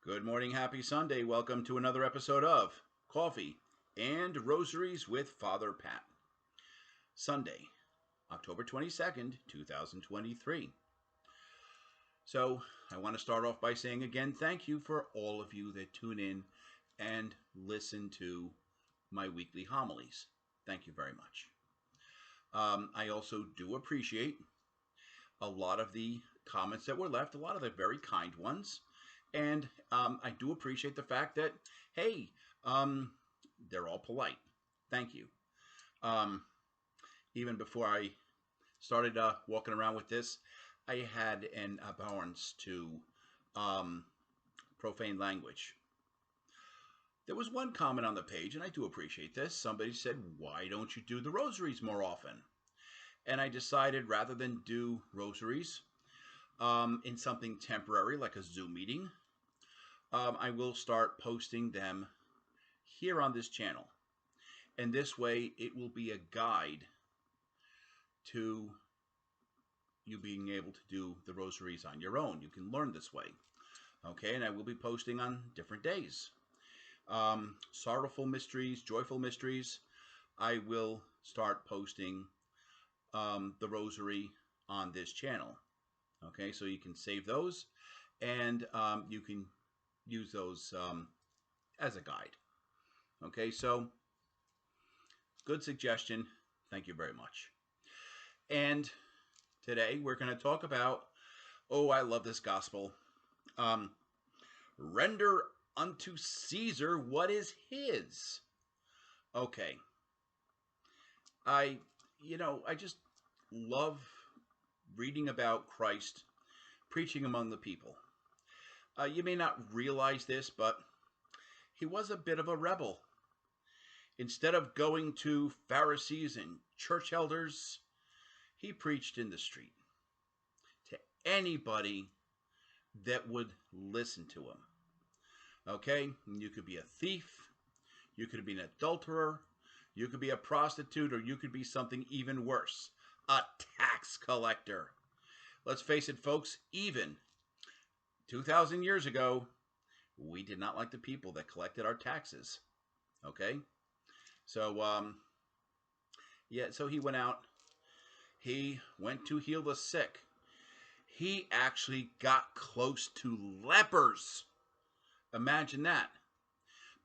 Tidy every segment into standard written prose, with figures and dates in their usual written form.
Good morning, happy Sunday. Welcome to another episode of Coffee and Rosaries with Father Pat. Sunday, October 22nd, 2023. So, I want to start off by saying again thank you for all of you that tune in and listen to my weekly homilies. Thank you very much. I also do appreciate a lot of the comments that were left, a lot of the very kind ones. And I do appreciate the fact that, hey, they're all polite. Thank you. Um, Even before I started walking around with this, I had an abhorrence to um, profane language. There was one comment on the page, and I do appreciate this. Somebody said, "Why don't you do the rosaries more often?" And I decided rather than do rosaries in something temporary like a Zoom meeting, I will start posting them here on this channel. And this way, it will be a guide to you being able to do the rosaries on your own. You can learn this way. Okay, and I will be posting on different days. Sorrowful mysteries, joyful mysteries, I will start posting the rosary on this channel. Okay, so you can save those and you can use those as a guide. Okay, so good suggestion. Thank you very much. And today we're going to talk about, oh, I love this gospel. Render unto Caesar what is his. Okay. I just love reading about Christ preaching among the people. You may not realize this, but he was a bit of a rebel. Instead of going to Pharisees and church elders, he preached in the street to anybody that would listen to him. Okay? You could be a thief, you could be an adulterer, you could be a prostitute, or you could be something even worse, a tax collector. Let's face it, folks, even 2,000 years ago, we did not like the people that collected our taxes. Okay? So, so he went out. He went to heal the sick. He actually got close to lepers. Imagine that.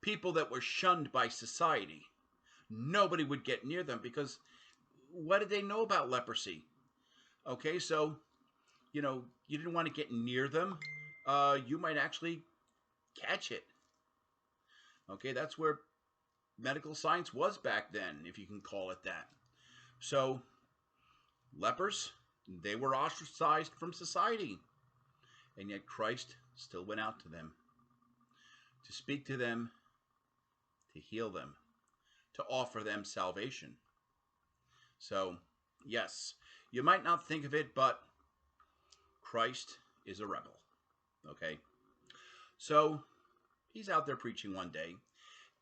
People that were shunned by society. Nobody would get near them because what did they know about leprosy? Okay, so, you didn't want to get near them. You might actually catch it. Okay, that's where medical science was back then, if you can call it that. So, lepers, they were ostracized from society. And yet Christ still went out to them to speak to them, to heal them, to offer them salvation. So, yes, you might not think of it, but Christ is a rebel. Okay? So, he's out there preaching one day,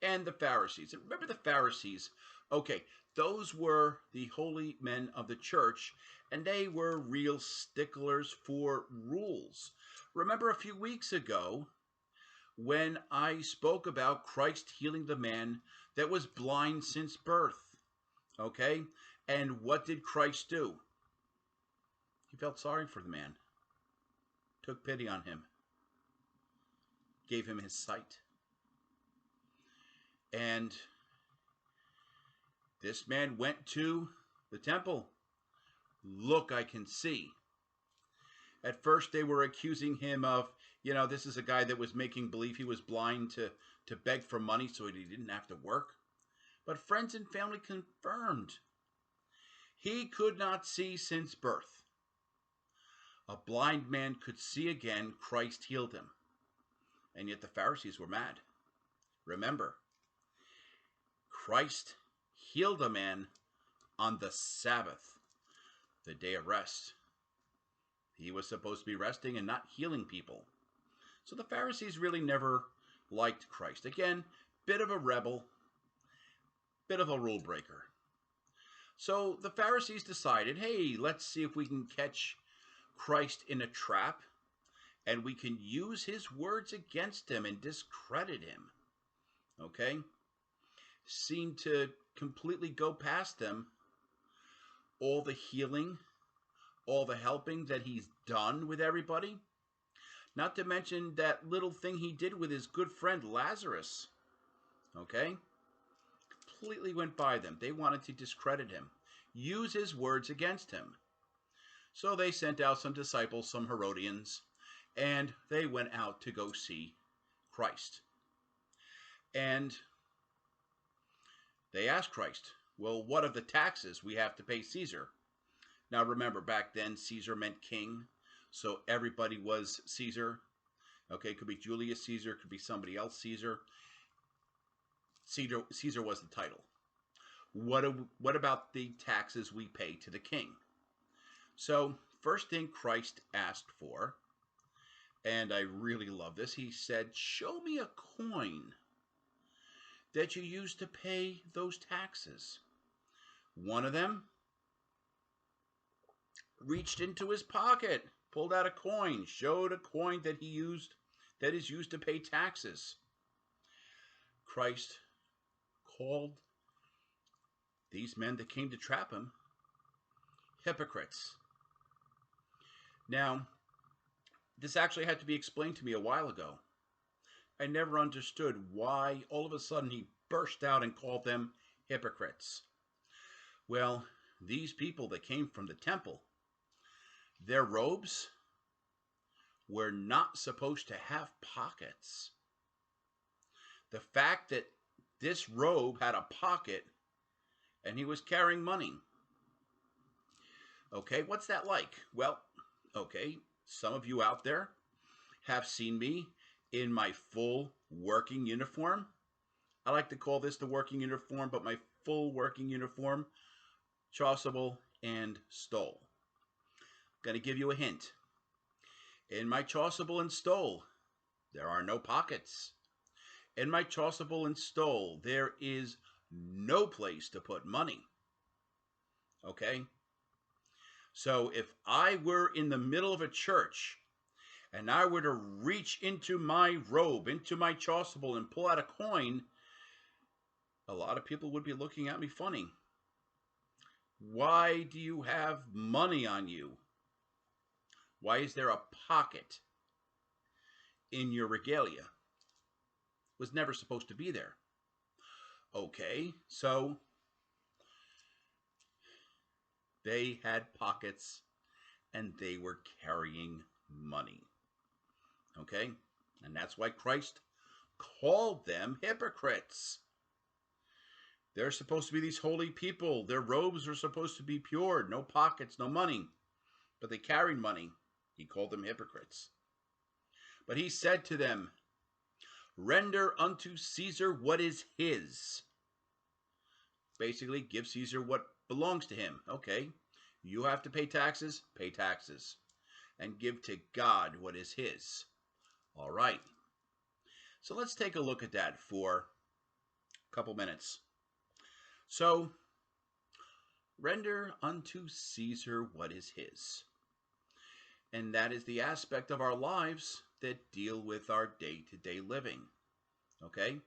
and the Pharisees. And remember the Pharisees? Okay, those were the holy men of the church, and they were real sticklers for rules. Remember a few weeks ago when I spoke about Christ healing the man that was blind since birth? Okay? And what did Christ do? He felt sorry for the man, took pity on him, gave him his sight. And this man went to the temple. Look, I can see. At first, they were accusing him of, this is a guy that was making believe he was blind to beg for money so he didn't have to work. But friends and family confirmed he could not see since birth. A blind man could see again. Christ healed him. And yet the Pharisees were mad. Remember, Christ healed a man on the Sabbath, the day of rest. He was supposed to be resting and not healing people. So the Pharisees really never liked Christ. Again, bit of a rebel, bit of a rule breaker. So the Pharisees decided, hey, let's see if we can catch Christ in a trap and we can use his words against him and discredit him. Okay? Seem to completely go past them all the healing, all the helping that he's done with everybody. Not to mention that little thing he did with his good friend Lazarus. Okay? Completely went by them. They wanted to discredit him, use his words against him. So they sent out some disciples, some Herodians, and they went out to go see Christ. And they asked Christ, well, what of the taxes we have to pay Caesar? Now remember, back then Caesar meant king, so everybody was Caesar. Okay, it could be Julius Caesar, it could be somebody else Caesar. Caesar was the title. What about the taxes we pay to the king? So first thing Christ asked for, and I really love this, he said, show me a coin that you used to pay those taxes. One of them reached into his pocket, pulled out a coin, showed a coin that that is used to pay taxes. Christ called these men that came to trap him hypocrites. Now, this actually had to be explained to me a while ago. I never understood why all of a sudden he burst out and called them hypocrites. Well, these people that came from the temple, their robes were not supposed to have pockets. The fact that this robe had a pocket and he was carrying money. Okay, what's that like? Well, okay, some of you out there have seen me in my full working uniform. I like to call this the working uniform, but my full working uniform, Chasuble and Stole. I'm going to give you a hint. In my Chasuble and Stole, there are no pockets. In my Chasuble and Stole, there is no place to put money. Okay? So if I were in the middle of a church and I were to reach into my robe, into my Chasuble, and pull out a coin, a lot of people would be looking at me funny. Why do you have money on you? Why is there a pocket in your regalia? It was never supposed to be there. Okay, so they had pockets and they were carrying money. Okay, and that's why Christ called them hypocrites. They're supposed to be these holy people. Their robes are supposed to be pure, no pockets, no money. But they carried money. He called them hypocrites. But he said to them, render unto Caesar what is his. Basically, give Caesar what belongs to him. Okay, you have to pay taxes, and give to God what is his. All right. So let's take a look at that for a couple minutes. So, render unto Caesar what is his. And that is the aspect of our lives that deal with our day-to-day living. Okay?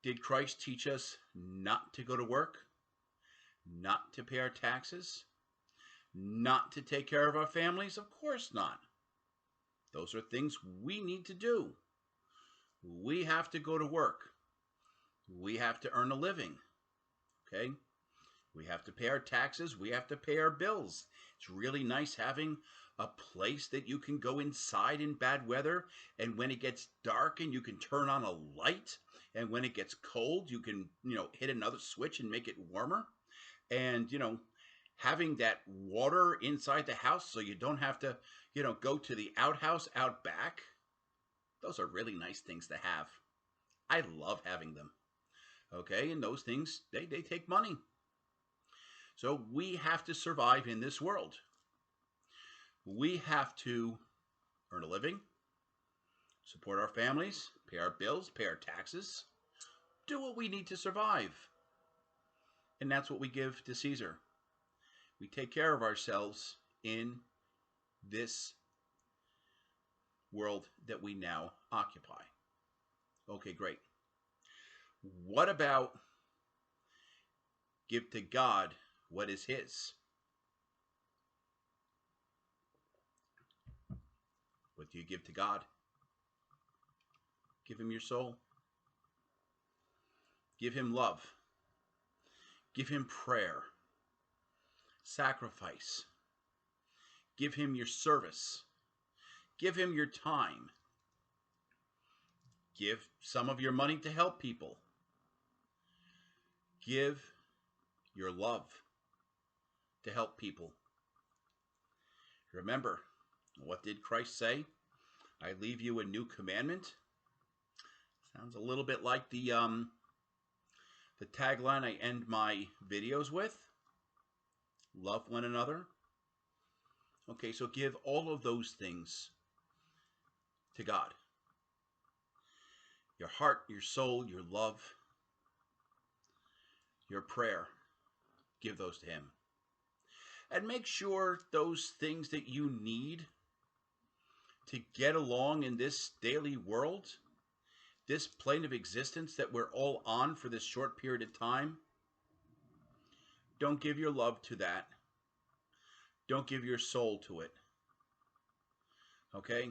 Did Christ teach us not to go to work? Not to pay our taxes? Not to take care of our families? Of course not. Those are things we need to do. We have to go to work. We have to earn a living. Okay? We have to pay our taxes. We have to pay our bills. It's really nice having a place that you can go inside in bad weather, and when it gets dark and you can turn on a light, and when it gets cold you can, hit another switch and make it warmer. And, having that water inside the house so you don't have to, go to the outhouse out back. Those are really nice things to have. I love having them. Okay, and those things, they take money. So we have to survive in this world. We have to earn a living, support our families, pay our bills, pay our taxes, do what we need to survive. And that's what we give to Caesar. We take care of ourselves in this world that we now occupy. Okay, great. What about give to God what is his? What do you give to God? Give him your soul. Give him love. Give him prayer, sacrifice. Give him your service. Give him your time. Give some of your money to help people. Give your love to help people. Remember, what did Christ say? I leave you a new commandment. Sounds a little bit like the tagline I end my videos with. Love one another. Okay, so give all of those things to God. Your heart, your soul, your love, your prayer. Give those to him. And make sure those things that you need to get along in this daily world, this plane of existence that we're all on for this short period of time, don't give your love to that. Don't give your soul to it. Okay?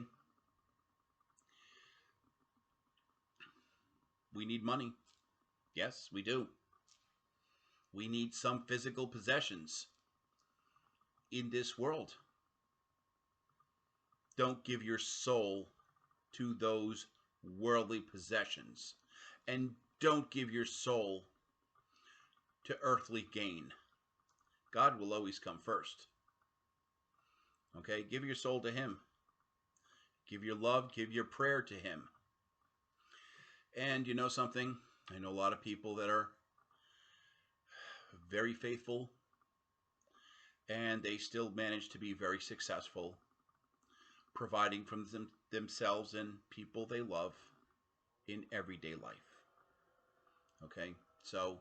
We need money. Yes, we do. We need some physical possessions in this world. Don't give your soul to those worldly possessions. And don't give your soul to earthly gain. God will always come first. Okay? Give your soul to him. Give your love, give your prayer to him. And you know something? I know a lot of people that are very faithful and they still manage to be very successful, providing for themselves and people they love in everyday life. Okay? So,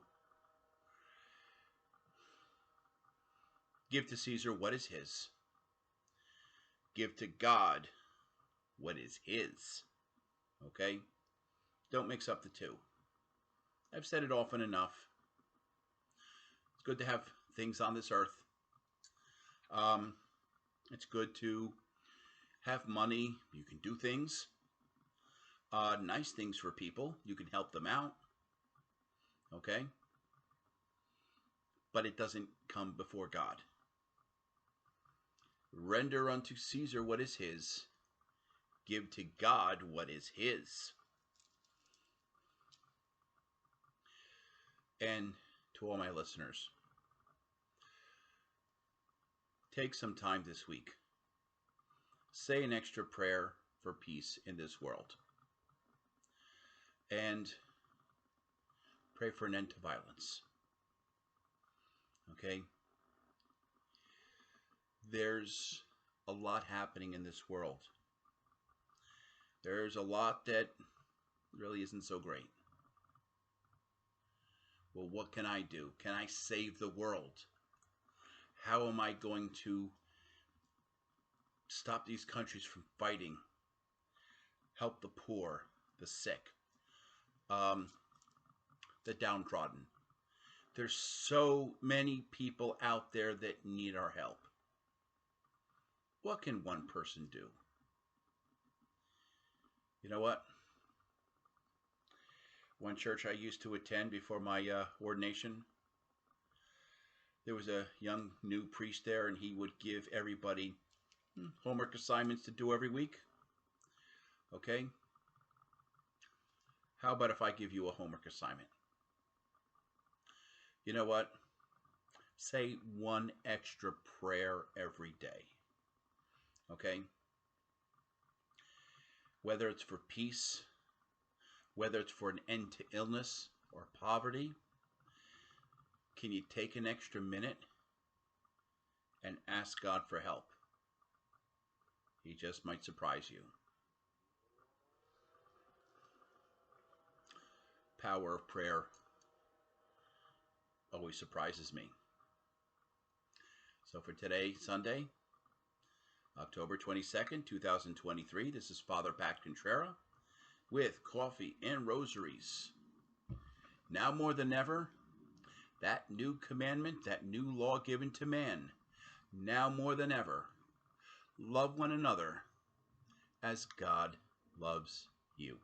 give to Caesar what is his. Give to God what is his. Okay? Don't mix up the two. I've said it often enough. It's good to have things on this earth. It's good to have money. You can do things. Nice things for people. You can help them out. Okay? But it doesn't come before God. Render unto Caesar what is his. Give to God what is his. And to all my listeners, take some time this week. Say an extra prayer for peace in this world. And pray for an end to violence. Okay? There's a lot happening in this world. There's a lot that really isn't so great. Well, what can I do? Can I save the world? How am I going to stop these countries from fighting? Help the poor, the sick, the downtrodden. There's so many people out there that need our help. What can one person do? You know what? One church I used to attend before my ordination, there was a young new priest there, and he would give everybody homework assignments to do every week. Okay? How about if I give you a homework assignment? You know what? Say one extra prayer every day. Okay? Whether it's for peace, whether it's for an end to illness or poverty, can you take an extra minute and ask God for help? He just might surprise you. Power of prayer always surprises me. So for today, Sunday, October 22nd, 2023. This is Father Pat Contrera with Coffee and Rosaries. Now more than ever, that new commandment, that new law given to man, now more than ever, love one another as God loves you.